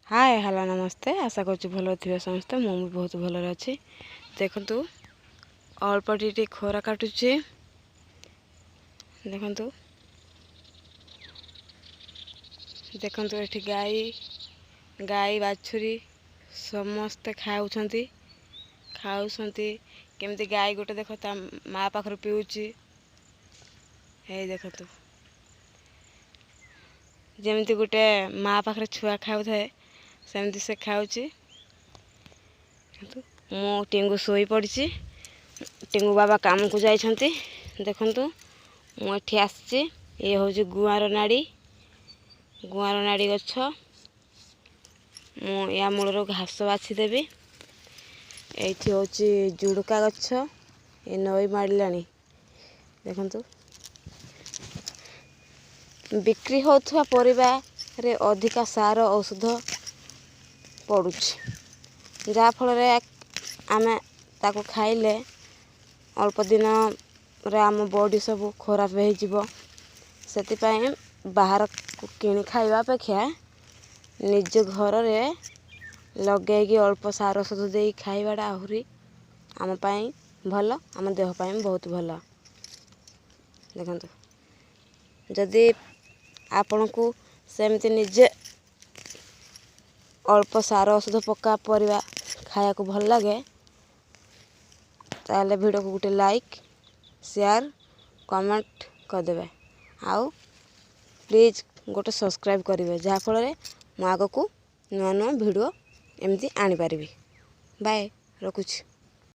Hi hello नमस्ते। आशा करूँ भल थे समस्ते। मु भी बहुत भलरे अच्छी। देखु अल्प टी खोरा काटुचे। देखु देखु ये गाई बाछुरी समस्ते खाऊँच केमती गाई गोटे देख ता माँ पाखर पीऊँची। हे देखु जमती गोटे माँ पाखरे छुआ खाऊ थाए सेमती से खाऊँची। मु टिंगू शोई पड़ी। टिंगू बाबा काम को जाइछंती। देखंतु मु एठी आसी। ये हूँ गुआर नाड़ी गछ। मु या मूलर घास बाछि देबी। एठी हूँ जुड़का गछ। ये नई माड़िलानी। देखंतु बिक्री होथुवा परिबा रे अधिका सार औषध पड़ुछि जा फल रे आमे ताको खाइले अल्प दिन रे आम बॉडी सब खराब हो जिवो। सेति पई बाहर किणी खाइबा अपेक्षा निज घर रे लगेगी अल्प सार औषध दे खाइबाटा आहुरी आम पाई भल, आम देह पाई बहुत भल। देखंतु जदि आपण को सेमती निजे अल्प सार औषध पक्का परिबा खाया को भल लगे ताले वीडियो को गोटे लाइक शेयर कमेंट कर देबे। आउ प्लीज गोटे सब्सक्राइब करेंगे जहाँ फल मु आग को नुआ नुआ वीडियो एमती आनी पारिबी। बाय रखुछि।